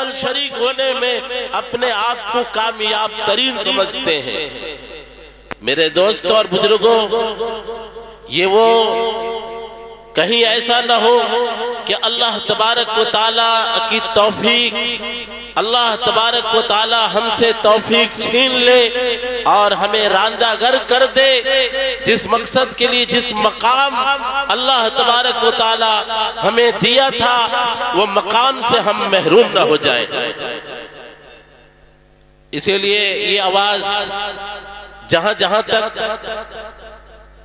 अव्वल शरीक होने में अपने आप को कामयाब तरीन समझते हैं। मेरे दोस्तों और बुजुर्गों, ये वो कहीं ऐसा न हो कि अल्लाह तबारक व तआला की तौफीक, अल्लाह तबारक व तआला हमसे तौफीक छीन ले और हमें रांदागर कर दे। जिस मकसद के लिए, जिस मकाम अल्लाह तबारक व तआला हमें दिया था, वो मकाम से हम महरूम न हो जाए। इसीलिए ये आवाज जहां जहां तक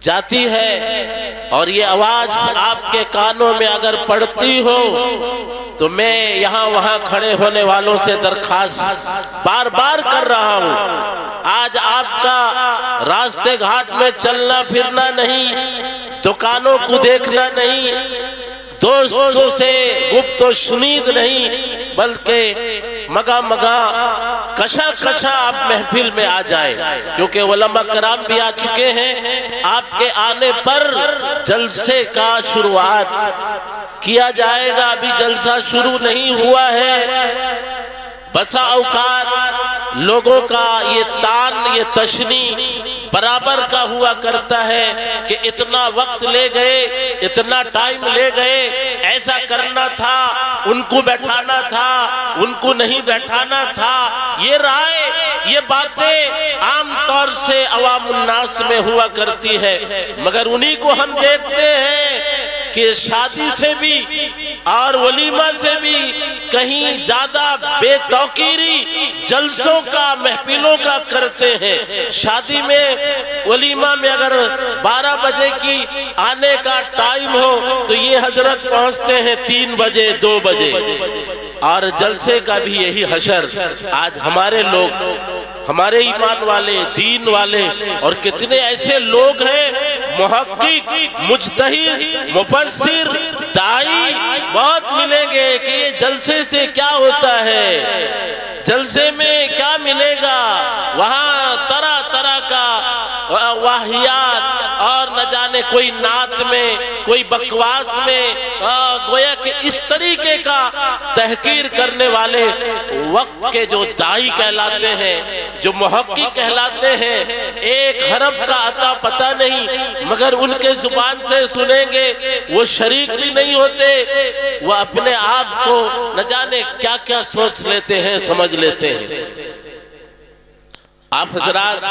जाती है और ये आवाज आपके कानों में अगर पड़ती हो, तो मैं यहाँ वहाँ खड़े होने वालों से दरखास्त बार बार कर रहा हूँ, आज आपका रास्ते घाट में चलना फिरना नहीं, दुकानों को देखना नहीं, दोस्तों से गुफ्त व शुनीद नहीं, बल्कि मगा मगा कशा कशा आप महफिल में आ जाए, क्योंकि उलमा कराम भी आ चुके हैं। आपके आने पर जलसे का शुरुआत किया जाएगा, अभी जलसा शुरू नहीं हुआ है। बसा औकात लोगों का ये तान, ये तशनी बराबर का हुआ करता है कि इतना वक्त ले गए, इतना टाइम ले गए, ऐसा करना था, उनको बैठाना था, उनको नहीं बैठाना था। ये राय, ये बातें आम तौर से अवामुन्नास में हुआ करती है, मगर उन्हीं को हम देखते हैं कि शादी से भी और वलीमा से भी कहीं ज्यादा बेतौकीरी जलसों का, महफिलों का करते हैं। शादी में, वलीमा में अगर 12 बजे की आने का टाइम हो तो ये हजरत पहुंचते हैं 3 बजे 2 बजे, और जलसे का भी यही हशर। आज हमारे लोग, हमारे ईमान वाले, दीन वाले, और कितने ऐसे लोग हैं मुहक्किक, मुज्तहिद, मुफस्सिर, दाई बहुत मिलेंगे कि ये जलसे से क्या होता है, जलसे में क्या मिलेगा। वहाँ तरह तरह का वाहियात, और न जाने कोई नात में, कोई बकवास में, गोया कि इस तरीके का तहकीर करने वाले वक्त के जो दाई कहलाते हैं, जो मुहक्किक कहलाते हैं, एक हरफ का अता पता नहीं, मगर उनके जुबान से सुनेंगे वो शरीक भी नहीं होते, वो अपने आप को न जाने क्या क्या सोच लेते हैं, समझ लेते हैं। आप हजरात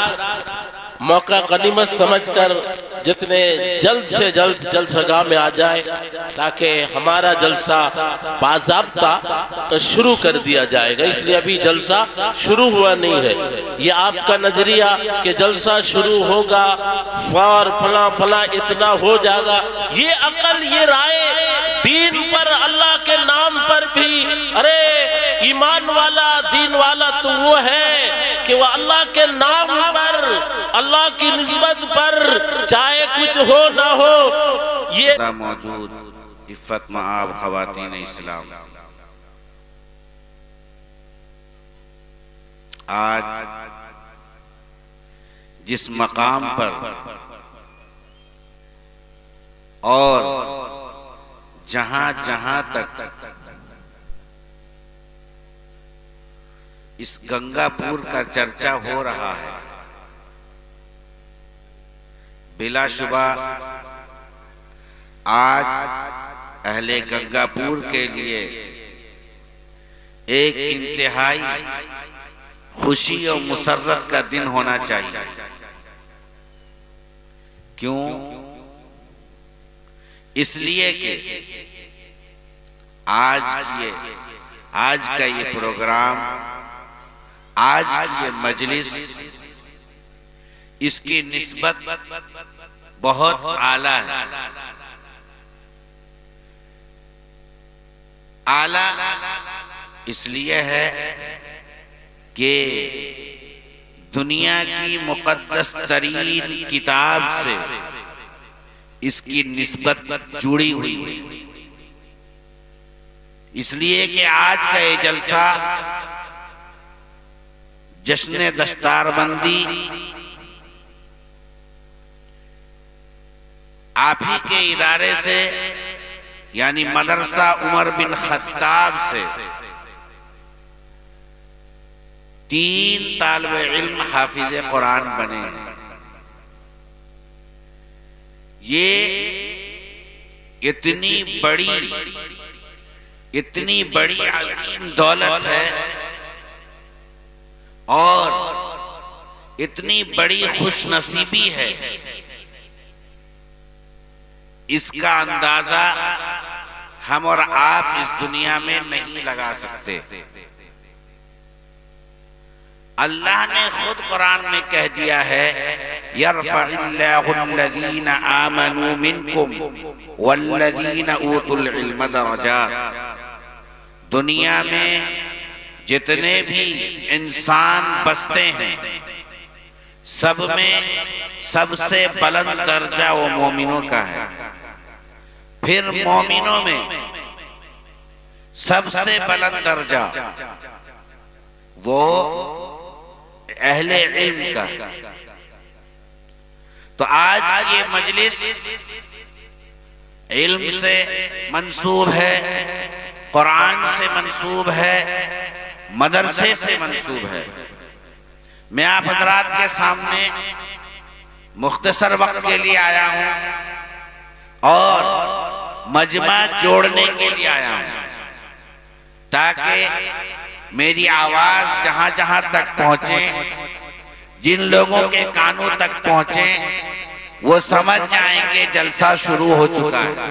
मौका गनीमत समझकर जितने जल्द से जल्द जलसगाह में आ जाए, ताकि हमारा जलसा बाज़ाब्ता शुरू कर दिया जाएगा। इसलिए अभी जलसा शुरू हुआ नहीं है। ये आपका नजरिया कि जलसा शुरू होगा और फला फला इतना हो जाएगा, ये अकल, ये राय दीन पर, अल्लाह के नाम पर भी, अरे ईमान वाला, दीन वाला तो वो है कि वो अल्लाह के नाम पर, अल्लाह की निस्बत पर, चाहे कुछ हो ना हो, ये मौजूद इफ़्फ़त मआब ख़वातीन इस्लाम, आज जिस मकाम पर और जहां जहां तक इस गंगापुर का चर्चा हो रहा है, बिलाशुबा आज अहले गंगापुर के लिए एक इंतहाई खुशी और मुसर्रत का दिन होना चाहिए। क्यों? इसलिए कि आज का ये प्रोग्राम, आज की ये मजलिस, इसकी निस्बत बहुत आला है। आला इसलिए है कि दुनिया की मुक़द्दस तरीन किताब से इसकी निस्बत जुड़ी हुई है। इसलिए कि आज का ये जलसा जश्न दस्तारबंदी आप ही के इदारे से, यानी मदरसा उमर बिन खत्ताब से 3 तालिब इल्म हाफिज कुरान बने हैं। ये इतनी बड़ी अजीम दौलत है और इतनी बड़ी खुशनसीबी है, इसका अंदाजा हम और आप इस दुनिया में नहीं लगा सकते। अल्लाह ने खुद कुरान में कह दिया है, यरफ़इल्लाहुल्लज़ीना आमनू मिनकुम वल्लज़ीना ऊतुल इल्म दरजात। दुनिया में जितने भी इंसान बसते हैं सब में सबसे बुलंद दर्जा वो मोमिनों का है। फिर मोमिनों में सबसे बुलंद दर्जा वो अहले इल्म का। तो आज ये मजलिस इल्म से मंसूब है, कुरान से मंसूब है, मदरसे से मंसूब है। मैं आप हजरात के सामने मुख्तसर वक्त के लिए आया हूं और मजमा जोड़ने के लिए आया हूं ताकि मेरी आवाज जहां जहां तक पहुंचे, जिन लोगों के कानों तक पहुंचे वो समझ जाएंगे जलसा शुरू हो चुका है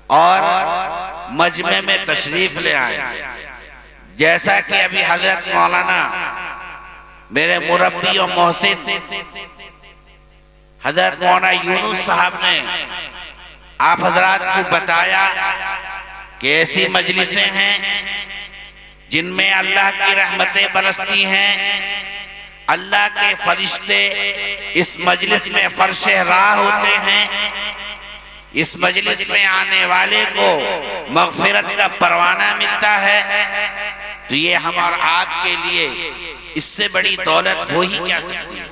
और मजमे में तशरीफ ले आए। जैसा कि अभी हजरत मौलाना मेरे मुरब्बी और मोहसिन हजरत मौलाना यूनुस साहब ने आप हजरात को बताया कि ऐसी मजलिसें हैं जिनमें अल्लाह की रहमतें बरसती हैं, अल्लाह के फरिश्ते इस मजलिस में फर्शे राह होते हैं, इस मजलिस में आने वाले को मगफिरत का परवाना मिलता है। तो ये हम और आपके लिए इससे बड़ी दौलत हो ही क्या सकती है।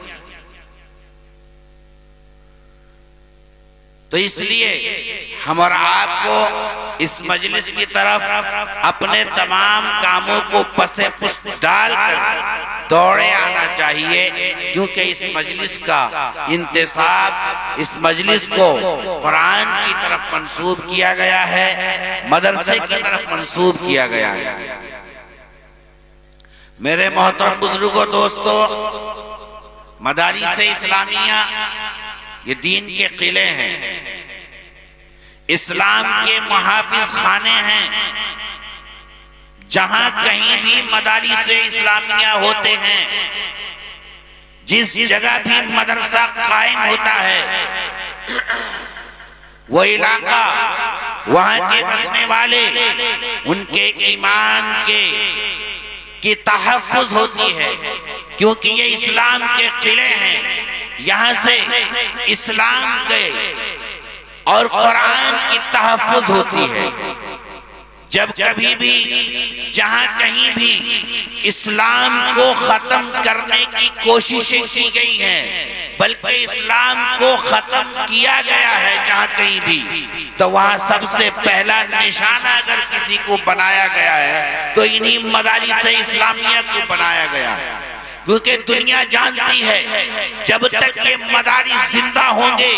तो इसलिए हम और आपको इस मजलिस की तरफ अपने तमाम कामों को पसे पुष्ट डालकर दौड़े आना चाहिए, क्योंकि इस मजलिस का इंतसाब, इस मजलिस को कुरान की तरफ मंसूब किया गया है, मदरसे की तरफ मंसूब किया गया है। मेरे मोहतरम बुजुर्गों, दोस्तों, मदारिस इस्लामिया ये दीन के किले हैं, इस्लाम के मुहाफिज खाने हैं। जहां कहीं भी मदारिस इस्लामिया होते हैं, जिस जगह भी मदरसा कायम होता है, वो इलाका, वहां के बसने वाले, उनके ईमान की तहफ़्फ़ुज़ होती है, क्योंकि ये इस्लाम के किले हैं। यहाँ से इस्लाम के और कुरान की तहफ़्फ़ुज़ होती है। जब कभी भी जहाँ कहीं भी इस्लाम को खत्म करने की कोशिशें की गई हैं, बल्कि इस्लाम को खत्म किया गया है जहाँ कहीं भी, तो वहाँ सबसे पहला निशाना अगर किसी को बनाया गया है तो इन्हीं मदारिस इस्लामिया को बनाया गया है। क्योंकि दुनिया जानती है जब तक ये मदारिस जिंदा होंगे,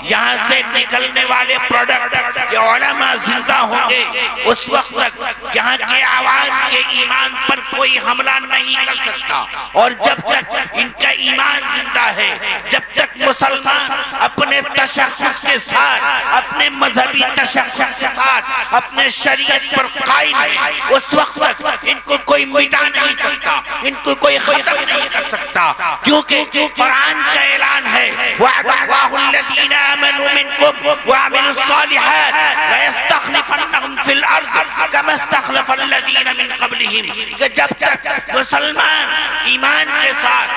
यहाँ से निकलने वाले प्रोडक्ट ये उलमा जिंदा होंगे, उस वक्त तक यहाँ के आवाम के ईमान पर कोई हमला नहीं कर सकता। और जब तक इनका ईमान जिंदा है, जब तक मुसलमान अपने तशख्खुस के साथ, अपने मजहबी तशख्खुस के साथ, अपने शरीयत पर कायम है, उस वक्त तक इनको कोई मिटा नहीं सकता, इनको कोई खत्म नहीं कर सकता। क्योंकि कुरान का ऐलान है, वअदल्लाहुल्लज़ीना आमनू मिनकुम वअमिलुस्सालिहात लयस्तखलिफन्नहुम फिल अर्द कमा इस्तखलफल्लज़ीना मिन क़ब्लिहिम। कि जब तक मुसलमान ईमान के साथ,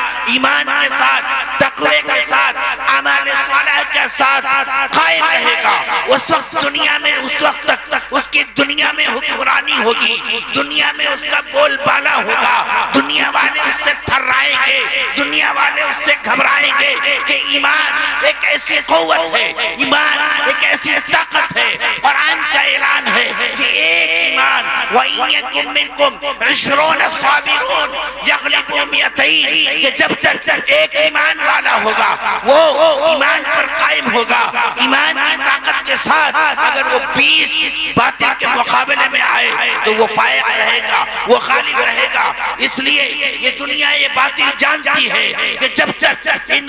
तक़वे के साथ, अमाल सालिह के साथ कायम रहेगा, उस वक्त दुनिया में, उस वक्त तक उसकी दुनिया में हुक्मरानी होगी, दुनिया में उसका बोलबाला होगा, दुनिया वाले उससे थर्राएंगे, दुनिया वाले उससे घबराएंगे कि ईमान एक ऐसी ऐसी क़ुव्वत है, ईमान एक ऐसी ताकत है। कुरान का ऐलान है कि एक ईमान वइयकुम मिनकुम इश्रून साबिरून यग़लिबू मिअतैन, कि जब तक एक ईमान वाला होगा वो ईमान पर कायम होगा, ईमान की ताकत के साथ अगर वो 20 बातिल के मुकाबले में आए तो वो फायक रहेगा, वो गालिब रहेगा। इसलिए ये दुनिया ये बातिल जानती है कि जब तक इन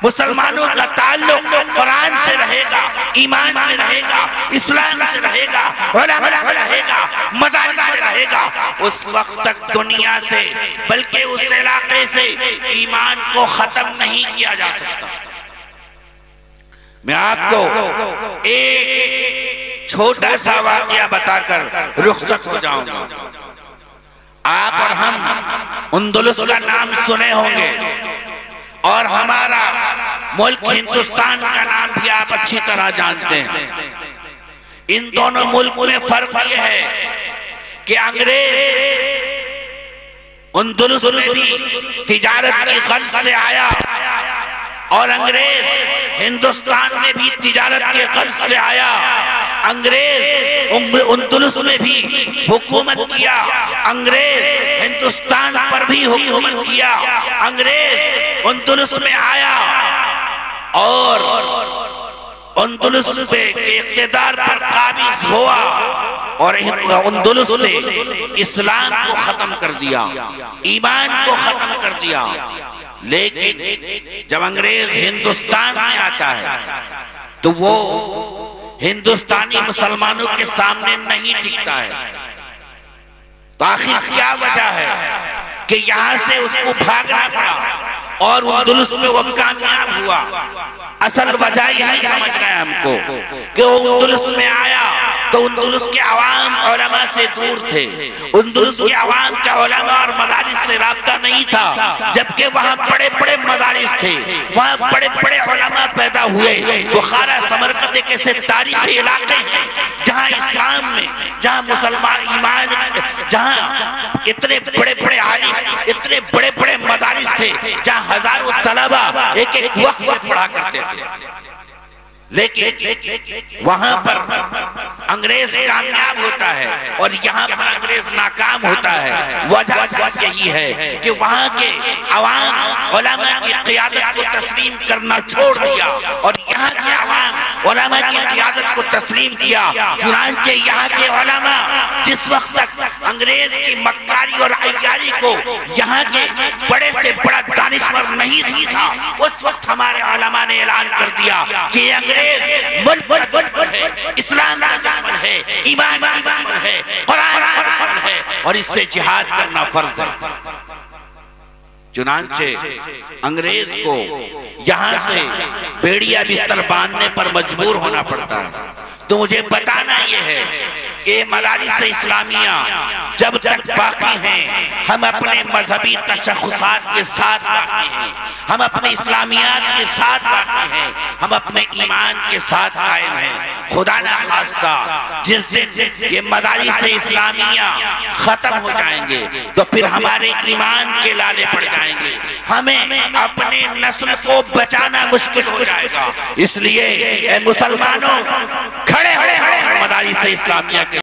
मुसलमानों का ताल्लुक कुरान से रहेगा, ईमान से रहेगा, इस्लाम से रहेगा, उलमा से रहेगा, मदारिस से रहेगा, उस वक्त तक दुनिया से बल्कि उस इलाके से ईमान को खत्म नहीं किया जा सकता। मैं आपको एक छोटा सा वाकया बताकर रुखसत हो जाऊंगा। आप और हम अंदलुस का नाम सुने होंगे और हमारा मुल्क हिंदुस्तान का नाम भी आप अच्छी तरह जानते हैं। इन दोनों मुल्क में फर्क यह है कि अंग्रेज अंदलुस में भी तिजारत की गर्ज से आया और अंग्रेज हिंदुस्तान में भी तिजारत के गर्ज से आया। अंग्रेज अंदलुस में भी हुकूमत किया, अंग्रेज हिंदुस्तान पर भी हुकूमत किया। अंग्रेज अंदलुस में आया और अंदलुस पे इक़्तिदार पर काबिज हुआ और अंदलुस से इस्लाम को खत्म कर दिया, ईमान को खत्म कर दिया। लेकिन जब अंग्रेज हिंदुस्तान में आता है तो वो हिंदुस्तानी मुसलमानों के सामने नहीं टिकता है। तो आखिर क्या वजह है कि यहाँ से उसको भागना पड़ा और अंदलुस में वो कामयाब हुआ? असल वजह यही समझना है हमको कि वो अंदलुस में आया तो अंदलुस के अवाम उलमा से दूर थे, अंदलुस के अवाम का उलमा और मदारिस से राब्ता नहीं था, जबकि वहाँ बड़े बड़े मदारिस थे, वहाँ बड़े बड़े उलमा पैदा हुए। बुखारा समरकंद एक ऐसे तारीखी इलाके हैं जहाँ इस्लाम में, जहाँ मुसलमान ईमान, जहाँ इतने बड़े बड़े आलिम, इतने बड़े बड़े मदारिस थे, जहाँ हजारों तलबा एक एक वक्त में पढ़ा करते थे। लेकिन वहां पर अंग्रेज कामयाब होता है और यहाँ पर अंग्रेज नाकाम होता है। वजह यही है कि वहाँ के अवाम उलमा की क़ियादत को तस्लीम करना छोड़ दिया और यहाँ के अवाम उलमा की क़ियादत को तस्लीम किया। चुनांचे यहाँ के उलमा जिस वक्त तक अंग्रेज की मक्कारी और अय्यारी को यहाँ के बड़े से बड़ा दानिश्वर नहीं सीखा, उस वक्त हमारे उलमा ने ऐलान कर दिया कि अंग्रेज मुल्क का दुश्मन है, इस्लाम का दुश्मन है, ईमान का दुश्मन है, कुरान का दुश्मन है और इससे जिहाद करना फर्ज है। चुनांचे अंग्रेज को यहाँ से बेड़िया बिस्तर बांधने पर मजबूर होना पड़ता है। तो मुझे बताना यह है कि मदारिस इस्लामिया जब तक बाकी हैं, हम अपने मजहबी तशख़्ख़ुसात के साथ बाकी हैं, हम अपने इस्लामियात के साथ बाकी हैं, हम अपने ईमान के साथ कायम हैं। खुदा ना खास्ता जिस दिन ये मदारिस इस्लामिया खत्म हो जाएंगे तो फिर हमारे ईमान के लाले पड़ जाएंगे, हमें अपने नस्ल को बचाना मुश्किल हो जाएगा। इसलिए मुसलमानों खड़े हो मदारिस इस्लामिया के